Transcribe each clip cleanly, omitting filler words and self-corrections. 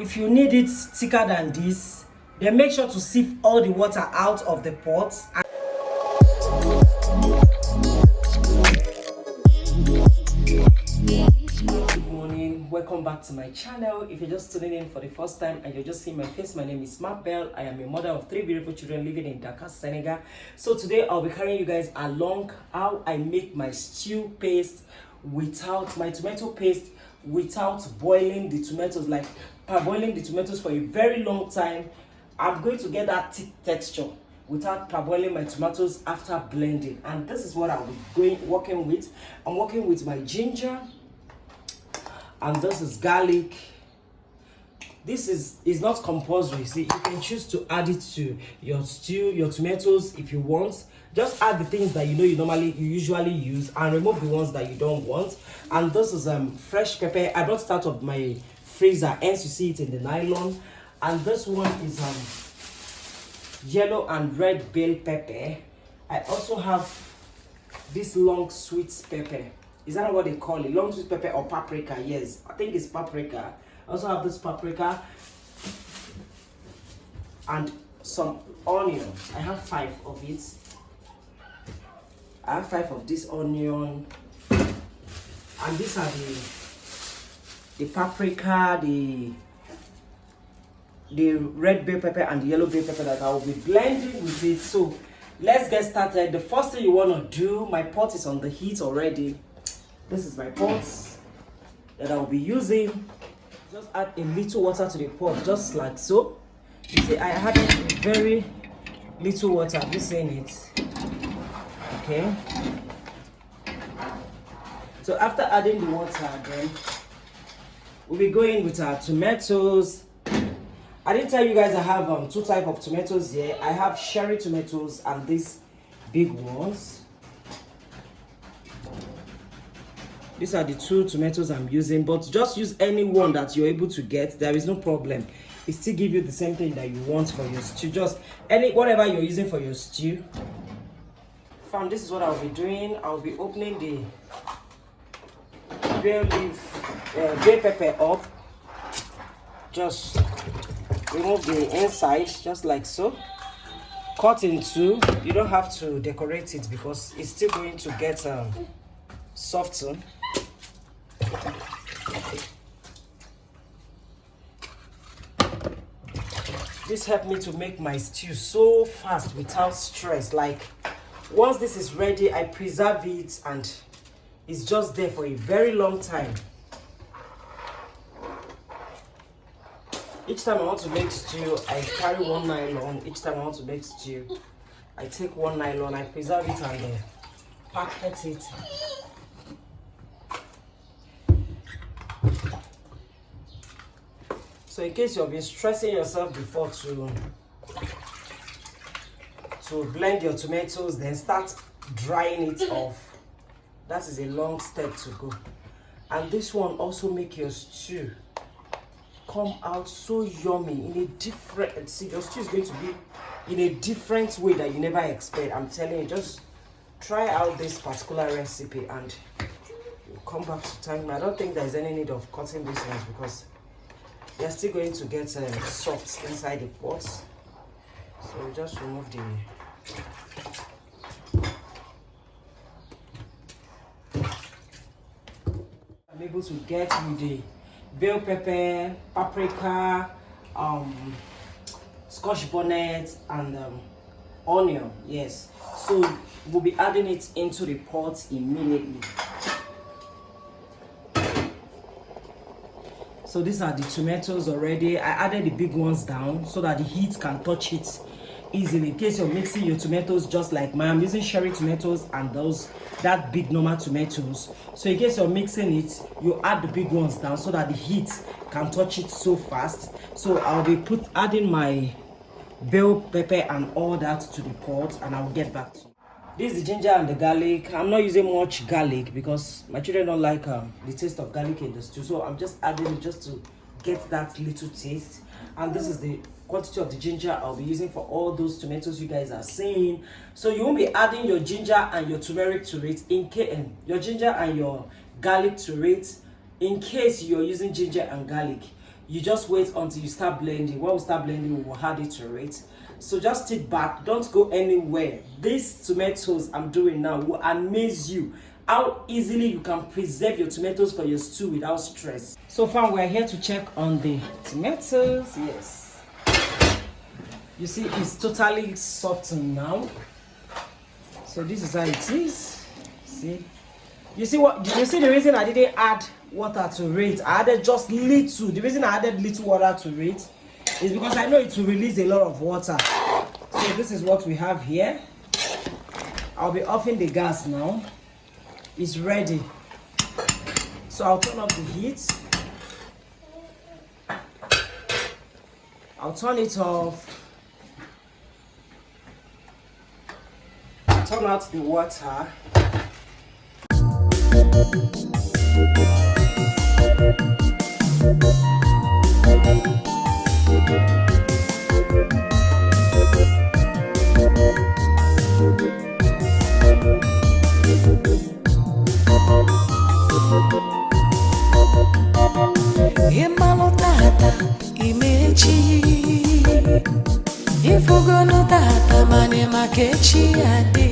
If you need it thicker than this, then make sure to sieve all the water out of the pot. Good morning, welcome back to my channel. If you're just tuning in for the first time and you're just seeing my face, my name is Mabel. I am a mother of 3 beautiful children living in Dakar, Senegal. So today I'll be carrying you guys along how I make my stew paste without my tomato paste, without boiling the tomatoes, like parboiling the tomatoes for a very long time. I'm going to get that thick texture without parboiling my tomatoes after blending. And this is what I'll be working with. I'm working with my ginger, and this is garlic. This is not compulsory. See, you can choose to add it to your stew, your tomatoes if you want. Just add the things that you usually use, and remove the ones that you don't want. And this is fresh pepper. I brought it out of my freezer, hence you see it in the nylon. And this one is yellow and red bell pepper. I also have this long sweet pepper. Is that what they call it? Long sweet pepper or paprika? Yes, I think it's paprika. I also have this paprika and some onion. I have 5 of it. I have 5 of this onion, and these are the paprika, the red bell pepper and the yellow bell pepper that I will be blending with it. So let's get started. The first thing you want to do, my pot is on the heat already. This is my pot that I will be using. Just add a little water to the pot, just like so. You see, I added very little water. I'm just saying it. Okay. So after adding the water, then we'll be going with our tomatoes. I didn't tell you guys I have 2 types of tomatoes here. I have cherry tomatoes and these big ones. These are the 2 tomatoes I'm using, but just use any one that you're able to get. There is no problem. It still gives you the same thing that you want for your stew. Just whatever you're using for your stew. Fam, this is what I'll be doing. I'll be opening the bay pepper up. Just remove the inside, just like so. Cut in 2. You don't have to decorate it because it's still going to get softened. This helped me to make my stew so fast without stress. Like, once this is ready, I preserve it and it's just there for a very long time. Each time I want to make stew, I carry 1 nylon. Each time I want to make stew, I take 1 nylon, I preserve it and packet it. So in case you've been stressing yourself before to blend your tomatoes, then start drying it off. That is a long step to go. And this one also make your stew come out so yummy in a different, see, your stew is going to be in a different way that you never expect. I'm telling you, just try out this particular recipe and you'll come back to thank me. I don't think there's any need of cutting these ones because they're still going to get soft inside the pot. So just remove the I'm able to get with the bell pepper, paprika, scotch bonnet, and onion. Yes, so we'll be adding it into the pot immediately. So these are the tomatoes already. I added the big ones down so that the heat can touch it easily. In case you're mixing your tomatoes just like mine, I'm using cherry tomatoes and that big normal tomatoes. So in case you're mixing it, you add the big ones down so that the heat can touch it so fast. So I'll be adding my bell pepper and all that to the pot, and I'll get back to you. This is the ginger and the garlic. I'm not using much garlic because my children don't like the taste of garlic in the stew. So I'm just adding it just to get that little taste. And this is the quantity of the ginger I'll be using for all those tomatoes you guys are seeing. So you won't be adding your ginger and your turmeric to it, your ginger and your garlic to it. In case you're using ginger and garlic, you just wait until you start blending. When we start blending, we will add it to it. So just sit back, don't go anywhere. These tomatoes I'm doing now will amaze you how easily you can preserve your tomatoes for your stew without stress. So far, we're here to check on the tomatoes. Yes, you see it's totally softened now. So this is how it is. See, you see what? Did you see the reason I didn't add water to it? I added just little. The reason I added little water to it is because I know it will release a lot of water. So this is what we have here. I'll be offing the gas now. It's ready. So I'll turn off the heat. I'll turn it off. Turn out the water. Imalotata imechi Ifugono tata mane makechi ade.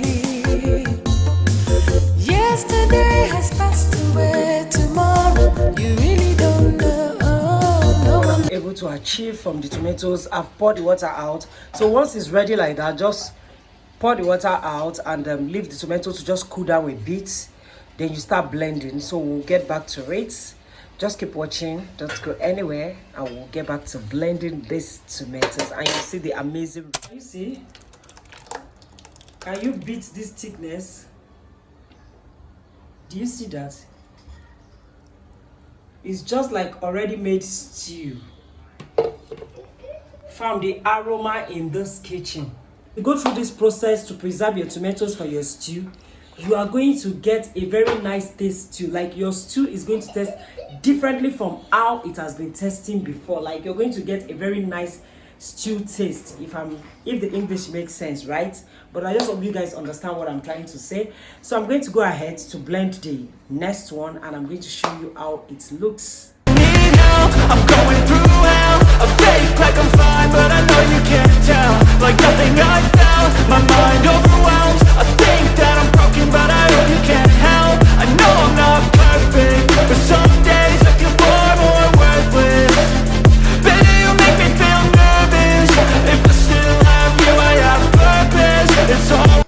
Yesterday has passed away, tomorrow you really don't know. No one Able to achieve from the tomatoes. I've poured the water out. So once it's ready like that, just pour the water out and leave the tomato to just cool down a bit. Then you start blending. So we'll get back to it. Just keep watching, don't go anywhere, and we'll get back to blending these tomatoes. And you see the amazing, you see, can you beat this thickness? Do you see that? It's just like already made stew. From the aroma in this kitchen. You go through this process to preserve your tomatoes for your stew. You are going to get a very nice taste stew. Like your stew is going to taste differently from how it has been tasting before. Like you're going to get a very nice stew taste, if the English makes sense, right? But I just hope you guys understand what I'm trying to say. So I'm going to go ahead to blend the next one, and I'm going to show you how it looks. I'm going through hell. I fake like I'm fine, but I know you can't tell. Like nothing I felt, my mind overwhelmed. I think that I'm broken, but I hope you can't help. I know I'm not perfect, but some days I feel far more worthless. Baby, you make me feel nervous. If I still have you, I have purpose. It's all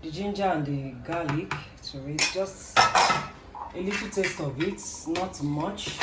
The ginger and the garlic to it, just a little taste of it, not much.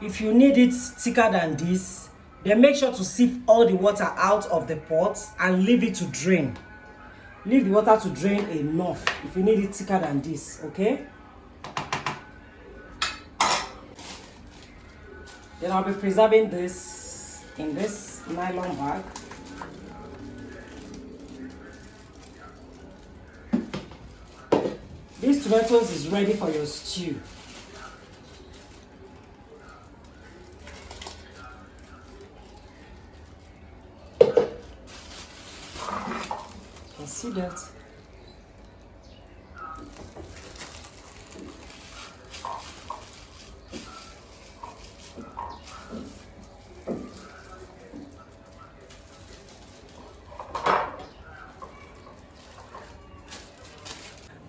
If you need it thicker than this, then make sure to sieve all the water out of the pot and leave it to drain. Leave the water to drain enough if you need it thicker than this, okay? Then I'll be preserving this in this nylon bag. These tomatoes is ready for your stew. You can see that.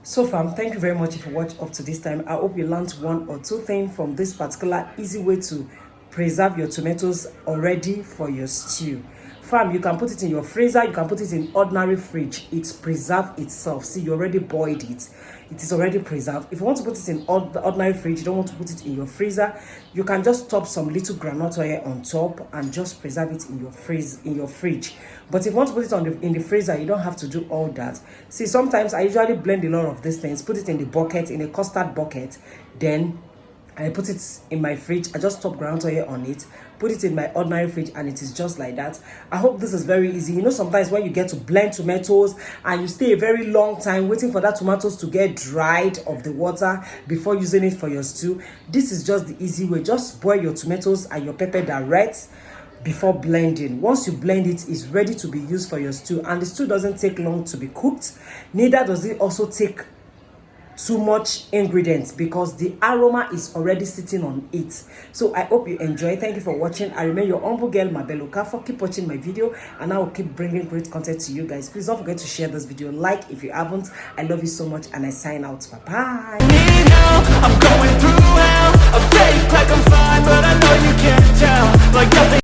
So fam, thank you very much if you watched up to this time. I hope you learned one or two things from this particular easy way to preserve your tomatoes already for your stew. Fam, you can put it in your freezer, you can put it in ordinary fridge. It's preserved itself. See, you already boiled it. It is already preserved. If you want to put it in the ordinary fridge, you don't want to put it in your freezer, you can just top some little groundnut oil on top and just preserve it in your fridge. But if you want to put it in the freezer, you don't have to do all that. See, sometimes I usually blend a lot of these things, put it in the bucket, in a custard bucket, then I put it in my fridge. I just top ground oil on it, put it in my ordinary fridge, and it is just like that. I hope this is very easy. You know, sometimes when you get to blend tomatoes and you stay a very long time waiting for that tomatoes to get dried of the water before using it for your stew, this is just the easy way. Just boil your tomatoes and your pepper direct before blending. Once you blend it, it's ready to be used for your stew, and the stew doesn't take long to be cooked. Neither does it also take too much ingredients because the aroma is already sitting on it. So I hope you enjoy. Thank you for watching. I remain your humble girl, Mabel Okafor. Keep watching my video and I will keep bringing great content to you guys. Please don't forget to share this video, like if you haven't. I love you so much and I sign out. Bye bye. Need help, I'm going through hell. I fake like I'm fine, but I know you can't tell. Like nothing